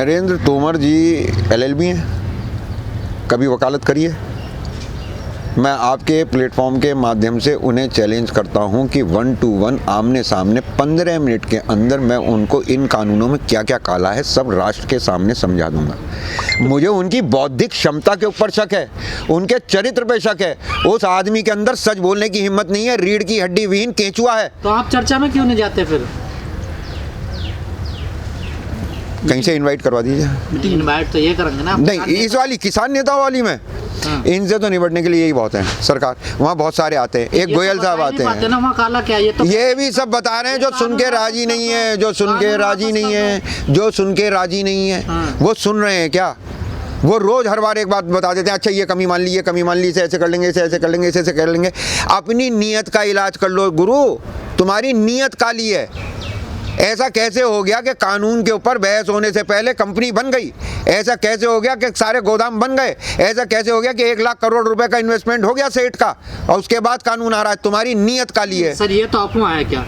नरेंद्र तोमर जी LLB हैं, कभी वकालत करी है? मैं आपके प्लेटफॉर्म के माध्यम से उन्हें चैलेंज करता हूं कि 1 to 1 आमने सामने 15 मिनट के अंदर मैं उनको इन कानूनों में क्या क्या काला है सब राष्ट्र के सामने समझा दूंगा। मुझे उनकी बौद्धिक क्षमता के ऊपर शक है, उनके चरित्र पे शक है। उस आदमी के अंदर सच बोलने की हिम्मत नहीं है, रीढ़ की हड्डी विहीन केंचुआ है। तो आप चर्चा में क्यों नहीं जाते फिर? कहीं से इनवाइट करवा दीजिए। मीटिंग इनवाइट तो ये करेंगे ना, नहीं, इस वाली किसान नेता वाली में इनसे तो निपटने के लिए यही बहुत है सरकार। वहाँ बहुत सारे आते हैं, एक गोयल साहब आते हैं ना, वहाँ काला क्या, ये भी सब बता रहे हैं जो सुन के राजी नहीं है, जो सुन के राजी नहीं है, जो सुन के राजी नहीं है वो सुन रहे हैं क्या? वो रोज हर बार एक बात बता देते हैं, अच्छा ये कमी मान ली, ये कमी मान ली, इसे ऐसे कर लेंगे, इसे ऐसे कर लेंगे, इसे ऐसे कर लेंगे। अपनी नीयत का इलाज कर लो गुरु, तुम्हारी नीयत काली है। ऐसा कैसे हो गया कि कानून के ऊपर बहस होने से पहले कंपनी बन गई? ऐसा कैसे हो गया कि सारे गोदाम बन गए? ऐसा कैसे हो गया कि 1 लाख करोड़ रुपए का इन्वेस्टमेंट हो गया सेठ का और उसके बाद कानून आ रहा है? तुम्हारी नीयत काली है। सर ये तो अफवाह है क्या?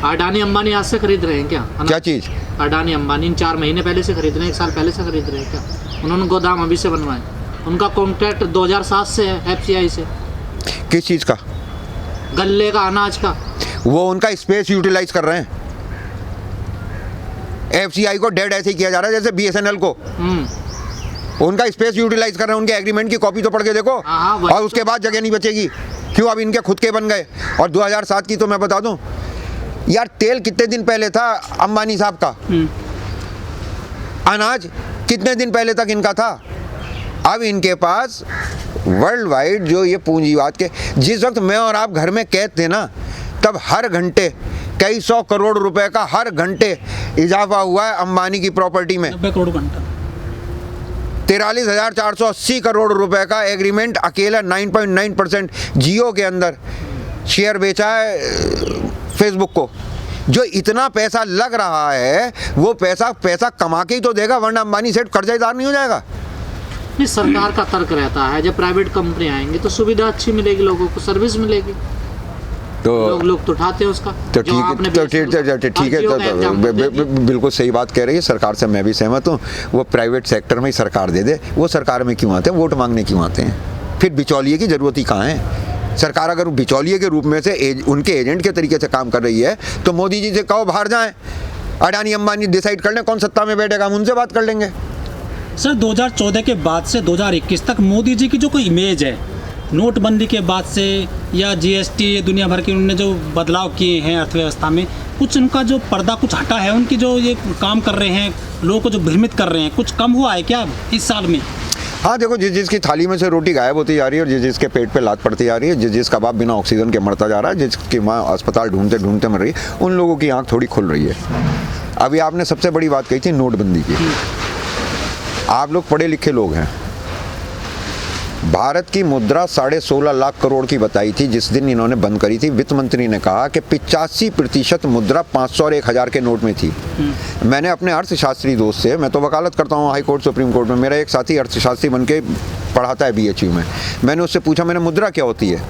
अडानी अंबानी आज से खरीद रहे हैं क्या? क्या चीज? अडानी अंबानी 4 महीने पहले से खरीद रहे हैं, 1 साल पहले से खरीद रहे हैं क्या? उन्होंने गोदाम अभी से बनवाए। उनका कॉन्ट्रैक्ट 2007 से है FCI से। किस चीज का? गल्ले का, अनाज का। वो उनका स्पेस यूटिलाइज कर रहे हैं। FCI को डेड ऐसे ही किया जा रहा है जैसे BSNL को। उनका स्पेस यूटिलाइज कर रहे हैं। उनके एग्रीमेंट की कॉपी तो पढ़ के देखो, और उसके बाद जगह नहीं बचेगी। क्यों? अब इनके खुद के बन गए। और 2007 की तो मैं बता दूं यार, तेल कितने दिन पहले था अंबानी साहब का? अनाज कितने दिन पहले तक इनका था? अब इनके पास वर्ल्ड वाइड जो ये पूंजीवाद के, जिस वक्त मैं और आप घर में कैद थे ना, तब हर घंटे कई 100 करोड़ रुपए का हर घंटे इजाफा हुआ है अंबानी की प्रॉपर्टी में। 90 करोड़ घंटा। 43,480 करोड़ रुपए का एग्रीमेंट अकेला 9.9% जियो के अंदर शेयर बेचा है फेसबुक को। जो इतना पैसा लग रहा है वो पैसा कमा के ही तो देगा, वरना अंबानी सेठ कर्जदार नहीं हो जाएगा। नहीं, सरकार का तर्क रहता है जब प्राइवेट कंपनी आएंगी तो सुविधा अच्छी मिलेगी, लोगों को सर्विस मिलेगी, तो लोग तो उठाते हैं उसका। तो ठीक है, तो बिल्कुल सही बात कह रही है, सरकार से मैं भी सहमत हूँ। वो प्राइवेट सेक्टर में ही सरकार दे दे। वो सरकार में क्यों आते हैं? वोट मांगने क्यों आते हैं? फिर बिचौलिए की जरूरत ही कहाँ है? सरकार अगर बिचौलिए के रूप में से उनके एजेंट के तरीके से काम कर रही है तो मोदी जी से कहो बाहर जाएं, अडानी अंबानी डिसाइड कर लें कौन सत्ता में बैठेगा, हम उनसे बात कर लेंगे। सर 2014 के बाद से 2021 तक मोदी जी की जो कोई इमेज है, नोटबंदी के बाद से या GST, दुनिया भर के उन्होंने जो बदलाव किए हैं अर्थव्यवस्था में, कुछ उनका जो पर्दा कुछ हटा है, उनकी जो ये काम कर रहे हैं, लोगों को जो भ्रमित कर रहे हैं, कुछ कम हुआ है क्या इस साल में? हाँ देखो, जिसकी थाली में से रोटी गायब होती जा रही है और जिसके पेट पे लात पड़ती जा रही है, जिसका बाप बिना ऑक्सीजन के मरता जा रहा है, जिसकी माँ अस्पताल ढूंढते ढूंढते मर रही है, उन लोगों की आँख थोड़ी खुल रही है। अभी आपने सबसे बड़ी बात कही थी नोटबंदी की। आप लोग पढ़े लिखे लोग हैं। भारत की मुद्रा 16.5 लाख करोड़ की बताई थी जिस दिन इन्होंने बंद करी थी। वित्त मंत्री ने कहा कि 85% मुद्रा 500 और 1000 के नोट में थी। मैंने अपने अर्थशास्त्री दोस्त से, मैं तो वकालत करता हूँ हाई कोर्ट सुप्रीम कोर्ट में, मेरा एक साथी अर्थशास्त्री बन के पढ़ाता है BHU में, मैंने उससे पूछा मैंने मुद्रा क्या होती है?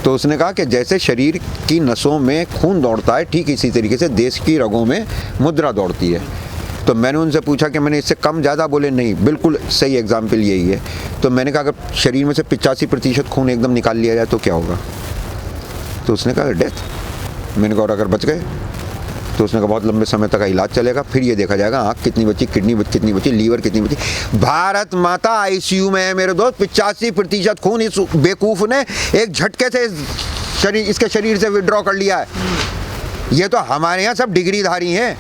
तो उसने कहा कि जैसे शरीर की नसों में खून दौड़ता है ठीक इसी तरीके से देश की रगों में मुद्रा दौड़ती है। तो मैंने उनसे पूछा कि मैंने इससे कम ज़्यादा, बोले नहीं, बिल्कुल सही एग्जाम्पल यही है। तो मैंने कहा अगर शरीर में से 85% खून एकदम निकाल लिया जाए तो क्या होगा? तो उसने कहा डेथ। मैंने कहा और अगर बच गए? तो उसने कहा बहुत लंबे समय तक इलाज चलेगा, फिर ये देखा जाएगा आँख कितनी बची, किडनी कितनी बची, लीवर कितनी बची। भारत माता ICU में है मेरे दोस्त। 85% खून इस बेवकूफ़ ने एक झटके से इसके शरीर से विड्रॉ कर लिया है। ये तो हमारे यहाँ सब डिग्रीधारी हैं।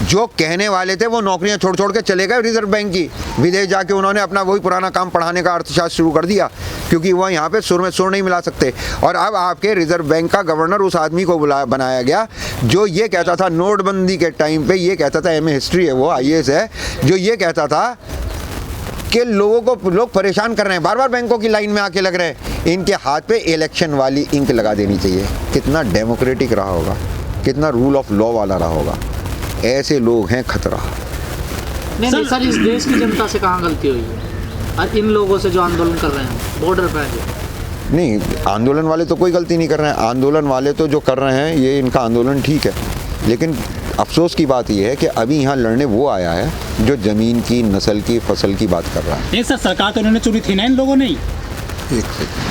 जो कहने वाले थे वो नौकरियां छोड़ छोड़ के चले गए रिजर्व बैंक की, विदेश जाके उन्होंने अपना वही पुराना काम पढ़ाने का अर्थशास्त्र शुरू कर दिया, क्योंकि वह यहाँ पे सुर में सुर नहीं मिला सकते। और अब आपके रिजर्व बैंक का गवर्नर उस आदमी को बनाया गया जो ये कहता था नोटबंदी के टाइम पे, ये कहता था, MA हिस्ट्री है वो, IAS है, जो ये कहता था कि लोग परेशान कर रहे हैं, बार बार बैंकों की लाइन में आके लग रहे हैं, इनके हाथ पे इलेक्शन वाली इंक लगा देनी चाहिए। कितना डेमोक्रेटिक रहा होगा, कितना रूल ऑफ लॉ वाला रहा होगा। ऐसे लोग हैं खतरा। नहीं सर, इस देश की जनता से कहाँ गलती हुई है? और इन लोगों से जो आंदोलन कर रहे हैं बॉर्डर पर, नहीं, आंदोलन वाले तो कोई गलती नहीं कर रहे हैं। आंदोलन वाले तो जो कर रहे हैं ये इनका आंदोलन ठीक है, लेकिन अफसोस की बात यह है कि अभी यहाँ लड़ने वो आया है जो ज़मीन की, नस्ल की, फसल की बात कर रहा है। नहीं सर, सरकार तो इन्होंने चुनी थी ना इन लोगों ने ही। एक सेकंड,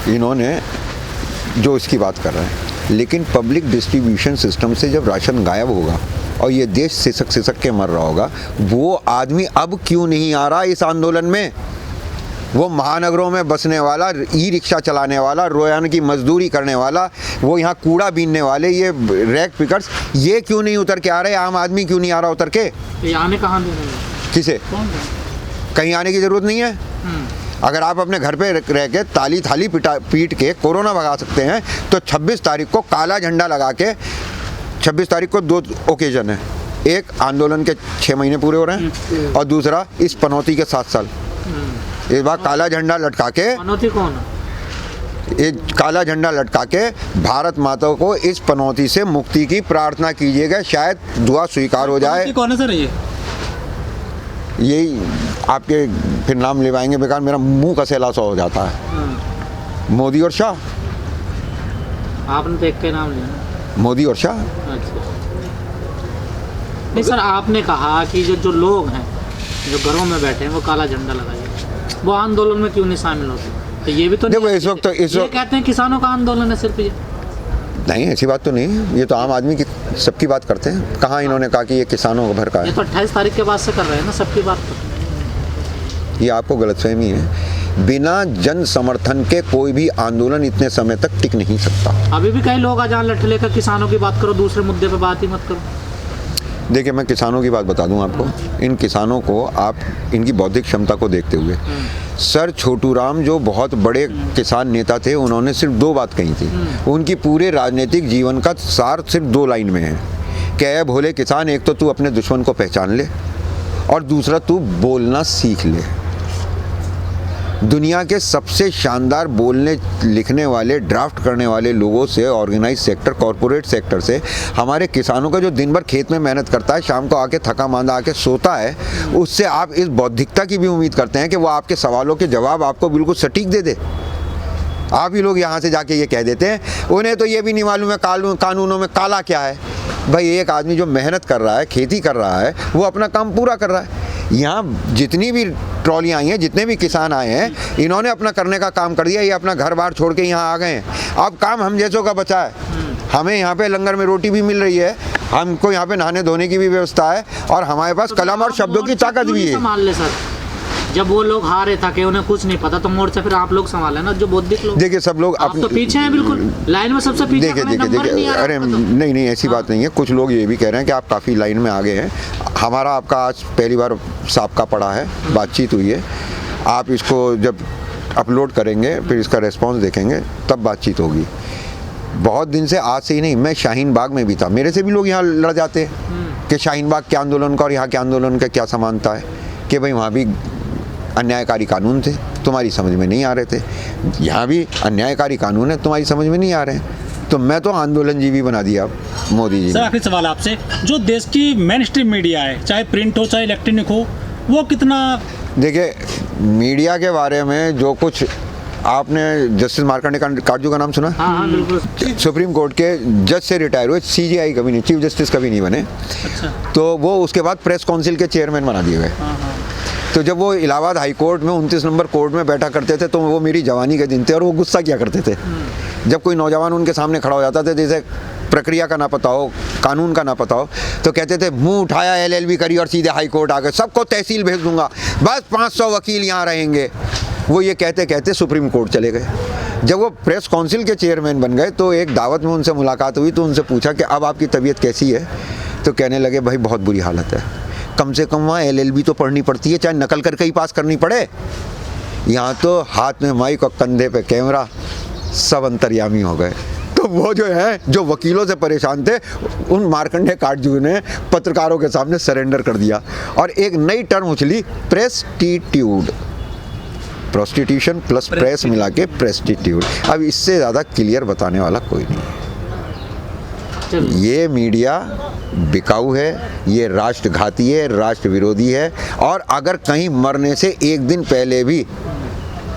इन्होंने जो इसकी बात कर रहे हैं, लेकिन पब्लिक डिस्ट्रीब्यूशन सिस्टम से जब राशन गायब होगा और ये देश सिसक सिसक के मर रहा होगा, वो आदमी अब क्यों नहीं आ रहा इस आंदोलन में? वो महानगरों में बसने वाला, ई रिक्शा चलाने वाला, रोजाना की मजदूरी करने वाला, वो यहाँ कूड़ा बीनने वाले, ये रैक पिकर्स, ये क्यों नहीं उतर के आ रहे? आम आदमी क्यों नहीं आ रहा उतर के? ये आने कहाँ दे रहे हैं? किसे? कौन है? कहीं आने की ज़रूरत नहीं है। अगर आप अपने घर पे रह के ताली थाली पीट के कोरोना भगा सकते हैं, तो 26 तारीख को काला झंडा लगा के, 26 तारीख को 2 ओकेजन है, एक आंदोलन के 6 महीने पूरे हो रहे हैं और दूसरा इस पनौती के 7 साल। इस बार काला झंडा लटका के, पनौती कौन है? एक काला झंडा लटका के भारत माता को इस पनौती से मुक्ति की प्रार्थना कीजिएगा, शायद दुआ स्वीकार हो जाए। कौन है सर ये? यही आपके फिर नाम लेवाएंगे बेकार, मेरा मुंह कसेला सा हो जाता है। मोदी और शाह। आपने तो एक के नाम लिया ना। मोदी और शाह। अच्छा। नहीं सर, आपने कहा कि जो लोग हैं जो घरों में बैठे हैं वो काला झंडा लगाइए, वो आंदोलन में क्यों नहीं शामिल होते? तो ये भी तो देखो इस वक्त ये कहते हैं किसानों का आंदोलन है सिर्फ ये। नहीं, ऐसी बात तो नहीं है, ये तो आम आदमी की सबकी बात करते हैं। कहाँ इन्होंने कहा कि ये किसानों का भर का ये है? तो 28 तारीख के बाद से कर रहे हैं ना सबकी बात। तो ये आपको गलतफहमी है। बिना जन समर्थन के कोई भी आंदोलन इतने समय तक टिक नहीं सकता। अभी भी कई लोग आजान लठ लेकर किसानों की बात करो, दूसरे मुद्दे पे बात ही मत करो। देखिए, मैं किसानों की बात बता दूं आपको। इन किसानों को आप इनकी बौद्धिक क्षमता को देखते हुए, सर छोटू राम जो बहुत बड़े किसान नेता थे, उन्होंने सिर्फ 2 बात कही थी। उनकी पूरे राजनीतिक जीवन का सार सिर्फ 2 लाइन में है। क्या है भोले किसान, एक तो तू अपने दुश्मन को पहचान ले और दूसरा तू बोलना सीख ले। दुनिया के सबसे शानदार बोलने लिखने वाले, ड्राफ्ट करने वाले लोगों से, ऑर्गेनाइज सेक्टर, कॉरपोरेट सेक्टर से, हमारे किसानों का जो दिन भर खेत में मेहनत करता है, शाम को आके थका मांदा आके सोता है, उससे आप इस बौद्धिकता की भी उम्मीद करते हैं कि वो आपके सवालों के जवाब आपको बिल्कुल सटीक दे दे। आप ही लोग यहाँ से जाके ये कह देते हैं, उन्हें तो ये भी नहीं मालूम है कानूनों में काला क्या है। भाई, एक आदमी जो मेहनत कर रहा है, खेती कर रहा है, वो अपना काम पूरा कर रहा है। यहाँ जितनी भी ट्रॉलियाँ आई हैं, जितने भी किसान आए हैं, इन्होंने अपना करने का काम कर दिया। ये अपना घर बार छोड़ के यहाँ आ गए हैं। अब काम हम जैसों का बचा है। हमें यहाँ पे लंगर में रोटी भी मिल रही है, हमको यहाँ पे नहाने धोने की भी व्यवस्था है और हमारे पास कलम और शब्दों की ताकत भी है। संभाल ले सर, जब वो लोग हारे थके, उन्हें कुछ नहीं पता, तो मोर्चा फिर आप लोग संभाले ना, जो बौद्धिक लोग। देखिए, सब लोग आप तो पीछे हैं, बिल्कुल लाइन में सबसे पीछे। देखिए, अरे नहीं, ऐसी बात नहीं है। कुछ लोग ये भी कह रहे हैं कि आप काफ़ी लाइन में आगे हैं। हमारा आपका आज पहली बार साबका पड़ा है, बातचीत हुई है। आप इसको जब अपलोड करेंगे, फिर इसका रेस्पॉन्स देखेंगे, तब बातचीत होगी। बहुत दिन से, आज से ही नहीं, मैं शाहीन बाग में भी था। मेरे से भी लोग यहाँ लड़ जाते हैं कि शाहीन बाग के आंदोलन का और यहाँ के आंदोलन का क्या समानता है, कि भाई वहाँ भी अन्यायकारी कानून थे, तुम्हारी समझ में नहीं आ रहे थे। यहाँ भी अन्यायकारी कानून है, तुम्हारी समझ में नहीं आ रहे हैं। तो मैं तो आंदोलन जीवी बना दिया मोदी जी सर, ने। आखिरी सवाल आपसे, जो देश की मेन स्ट्रीम मीडिया है, चाहे प्रिंट हो चाहे इलेक्ट्रॉनिक हो, वो कितना? देखिए, मीडिया के बारे में जो कुछ आपने जस्टिस मार्कंडे काटजू का नाम सुना? हाँ, बिल्कुल। सुप्रीम कोर्ट के जज से रिटायर हुए, CJI कभी नहीं, चीफ जस्टिस कभी नहीं बने। अच्छा। तो वो उसके बाद प्रेस काउंसिल के चेयरमैन बना दिए गए। तो जब वो इलाहाबाद हाई कोर्ट में 29 नंबर कोर्ट में बैठा करते थे, तो वो मेरी जवानी के दिन थे और वो गुस्सा किया करते थे। जब कोई नौजवान उनके सामने खड़ा हो जाता था, जैसे प्रक्रिया का ना पता हो, कानून का ना पता हो, तो कहते थे मुंह उठाया, LLB करी और सीधे हाई कोर्ट आ गए, सबको तहसील भेज दूंगा, बस 500 वकील यहाँ रहेंगे। वो ये कहते कहते सुप्रीम कोर्ट चले गए। जब वो प्रेस काउंसिल के चेयरमैन बन गए, तो एक दावत में उनसे मुलाकात हुई, तो उनसे पूछा कि अब आपकी तबीयत कैसी है? तो कहने लगे, भाई बहुत बुरी हालत है। कम से कम वहाँ LLB तो पढ़नी पड़ती है, चाहे नकल करके ही पास करनी पड़े। यहाँ तो हाथ में माइक और कंधे पे कैमरा, सब अंतर्यामी हो गए। तो वो जो है, जो वकीलों से परेशान थे, उन मार्कंडे काटजू ने पत्रकारों के सामने सरेंडर कर दिया और एक नई टर्म उछली, प्रेस्टिट्यूड। प्रोस्टिट्यूशन प्लस प्रेस मिला के प्रेस्टिट्यूड। अब इससे ज़्यादा क्लियर बताने वाला कोई नहीं है। ये मीडिया बिकाऊ है, ये राष्ट्रघाती है, राष्ट्र विरोधी है। और अगर कहीं मरने से एक दिन पहले भी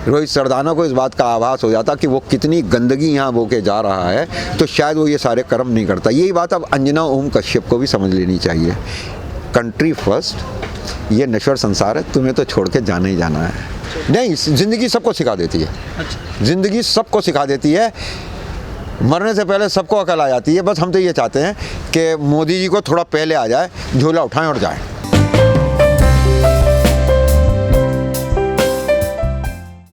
रोहित सरदाना को इस बात का आभास हो जाता कि वो कितनी गंदगी यहाँ बो के जा रहा है, तो शायद वो ये सारे कर्म नहीं करता। यही बात अब अंजना ओम कश्यप को भी समझ लेनी चाहिए। कंट्री फर्स्ट, ये नश्वर संसार है, तुम्हें तो छोड़ के जाना ही जाना है। नहीं, ज़िंदगी सबको सिखा देती है। अच्छा। ज़िंदगी सबको सिखा देती है, मरने से पहले सबको अकल आ जाती है। बस हम तो ये चाहते हैं कि मोदी जी को थोड़ा पहले आ जाए, झोला उठाएं और जाएं।